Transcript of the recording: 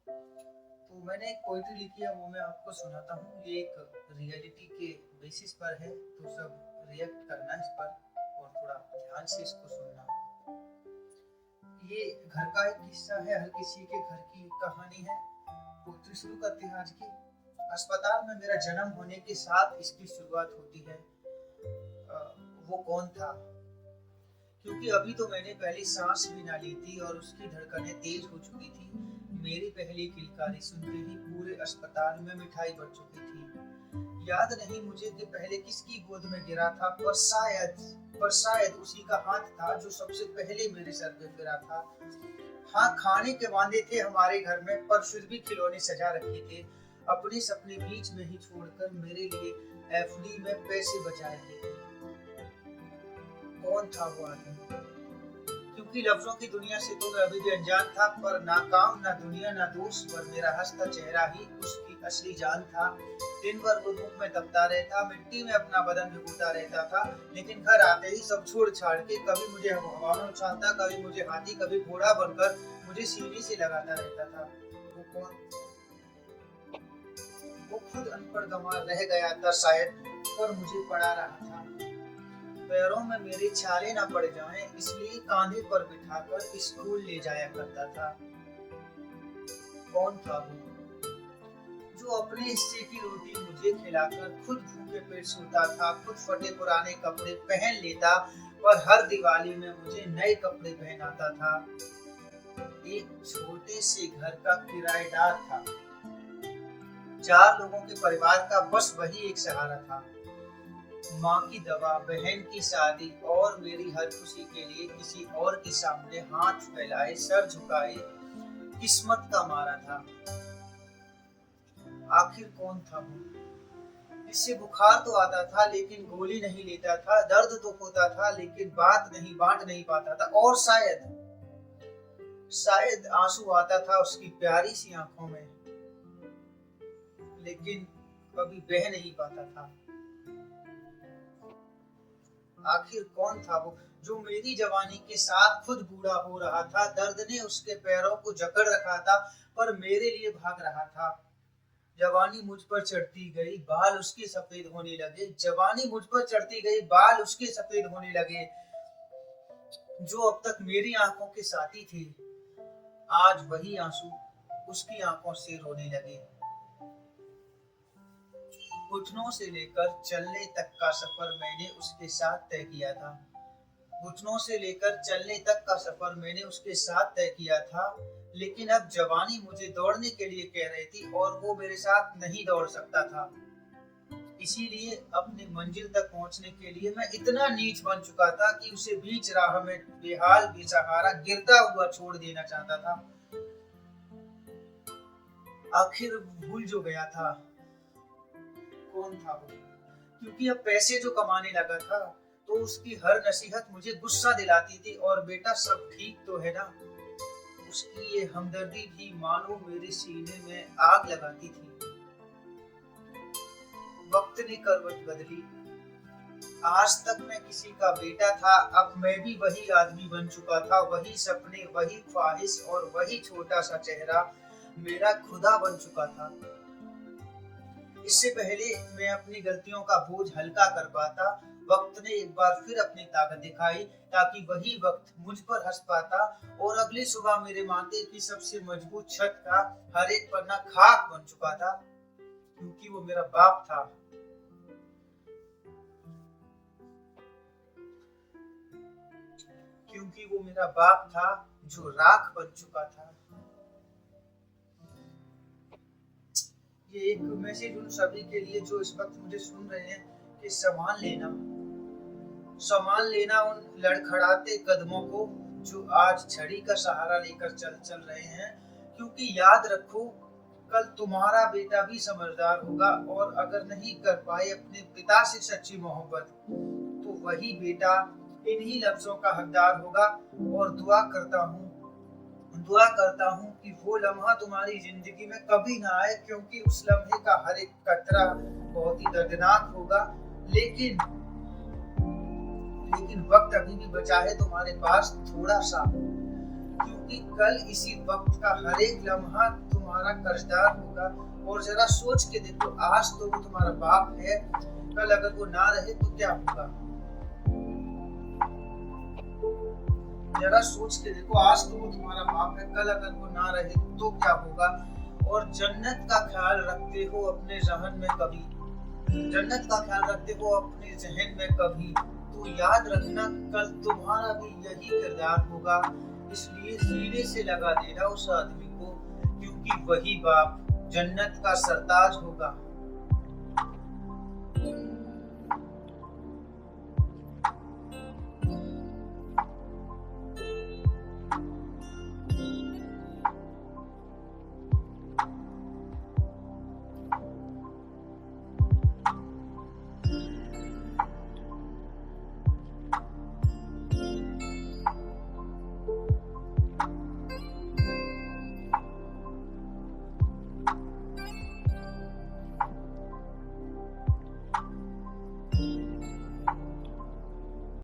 तो मैंने एक पोइट्री लिखी है, वो मैं आपको सुनाता हूँ। ये एक रियलिटी के बेसिस पर है, तो सब रिएक्ट करना इस पर और थोड़ा ध्यान से इसको सुनना। ये घर का एक किस्सा है, हर किसी के घर की एक कहानी है। पोइट्री शुरू करते हैं आज की। अस्पताल में मेरा जन्म होने के साथ इसकी शुरुआत होती है। वो कौन था? क्योंकि अभी तो मैंने पहली सांस भी ना ली थी और उसकी धड़कनें तेज हो चुकी थी। मेरी पहली किलकारी सुनते ही पूरे अस्पताल में मिठाई बढ़ चुकी थी। याद नहीं मुझे कि पहले किसकी गोद में गिरा था, पर शायद उसी का हाथ था जो सबसे पहले मेरे सर पे फिरा था। हाँ, खाने के वादे थे हमारे घर में, पर फिर भी खिलौने सजा रखे थे। अपने सपने बीच में ही छोड़कर मेरे लिए एफडी में पैसे बचाए थे। कौन था वो आदमी? क्योंकि लफ्जों की दुनिया से तो मैं अभी भी अनजान था, पर ना काम, ना दुनिया, ना दोस्त, पर मेरा हंसता चेहरा ही उसकी असली जान था। दिन भर वो धूप में तपता रहता, मिट्टी में अपना बदन भिगोता रहता था, लेकिन घर आते ही सब छोड़ छाड़ के कभी मुझे हवा में उछालता, कभी मुझे हाथी, कभी घोड़ा बनकर मुझे सीने से लगाता रहता था। वो कौन? वो खुद अनपढ़ गंवार रह गया था शायद, पर मुझे पढ़ा रहा था। पैरों में मेरे छाले न पड़ जाएं, इसलिए कांधे पर बिठाकर स्कूल ले जाया करता था। कौन था वो जो अपने हिस्से की रोटी मुझे खिलाकर खुद भूखे पेट सोता था, खुद फटे पुराने कपड़े पहन लेता, पर हर दिवाली में मुझे नए कपड़े पहनाता था। एक छोटे से घर का किराएदार था। 4 लोगों के परिवार का बस वही एक सहारा था। माँ की दवा, बहन की शादी और मेरी हर खुशी के लिए किसी और के सामने हाथ फैलाए, सर झुकाए किस्मत का मारा था। आखिर कौन था वो जिससे बुखार तो आता था लेकिन गोली नहीं लेता था, दर्द तो होता था लेकिन बांट नहीं पाता था, और शायद आंसू आता था उसकी प्यारी सी आंखों में, लेकिन कभी बह नहीं पाता था। आखिर कौन था वो जो मेरी जवानी के साथ खुद बूढ़ा हो रहा था? दर्द ने उसके पैरों को जकड़ रखा था, पर मेरे लिए भाग रहा था। जवानी मुझ पर चढ़ती गई, बाल उसके सफेद होने लगे। जवानी मुझ पर चढ़ती गई, बाल उसके सफेद होने लगे। जो अब तक मेरी आंखों के साथी थे, आज वही आंसू उसकी आंखों से रोने लगे। घुटनों से लेकर चलने तक का सफर मैंने उसके साथ तय किया था। घुटनों से लेकर चलने तक का सफर मैंने उसके साथ तय किया था, लेकिन अब जवानी मुझे दौड़ने के लिए कह रही थी और वो मेरे साथ नहीं दौड़ सकता था। इसीलिए अपनी मंजिल तक पहुंचने के लिए मैं इतना नीच बन चुका था कि उसे बीच राह में बेहाल बेसहारा गिरता हुआ छोड़ देना चाहता था। आखिर भूल जो गया था, कौन था वो? क्योंकि अब पैसे जो कमाने लगा था, तो उसकी हर नसीहत मुझे गुस्सा दिलाती थी। और बेटा, सब ठीक तो है ना? उसकी ये हमदर्दी भी मानो मेरे सीने में आग लगाती थी। वक्त ने करवट बदली। आज तक मैं किसी का बेटा था, अब मैं भी वही आदमी बन चुका था। वही सपने, वही ख्वाहिश और वही छोटा सा चेहरा मेरा खुदा बन चुका था। इससे पहले मैं अपनी गलतियों का बोझ हल्का कर पाता, वक्त ने एक बार फिर अपनी ताकत दिखाई, ताकि वही वक्त मुझ पर हंस पाता और अगली सुबह मेरे माथे की सबसे मजबूत छत का हर एक पन्ना खाक बन चुका था, क्योंकि वो मेरा बाप था। क्योंकि वो मेरा बाप था जो राख बन चुका था। ये एक मैसेज उन सभी के लिए जो इस वक्त मुझे सुन रहे हैं कि संभाल लेना उन लड़खड़ाते कदमों को जो आज छड़ी का सहारा लेकर चल रहे हैं। क्योंकि याद रखो, कल तुम्हारा बेटा भी समझदार होगा, और अगर नहीं कर पाए अपने पिता से सच्ची मोहब्बत, तो वही बेटा इन्हीं लफ्जों का हकदार होगा। और दुआ करता हूँ कि वो लम्हा तुम्हारी जिंदगी में कभी ना आए, क्योंकि उस लम्हे का हर एक कतरा बहुत ही दर्दनाक होगा। लेकिन वक्त अभी भी बचा है तुम्हारे पास थोड़ा सा। क्योंकि कल इसी वक्त का हर एक लम्हा तुम्हारा कर्जदार होगा। और जरा सोच के देखो, आज तो वो तुम्हारा बाप है, कल अगर वो ना रहे तो क्या होगा। जरा सोच के देखो, आज तो वो तुम्हारा बाप है, कल अगर वो ना रहे तो क्या होगा। और जन्नत का ख्याल रखते हो अपने जहन में कभी, जन्नत का ख्याल रखते हो अपने जहन में कभी, तो याद रखना कल तुम्हारा भी यही किरदार होगा। इसलिए सीने से लगा देना उस आदमी को, क्योंकि वही बाप जन्नत का सरताज होगा।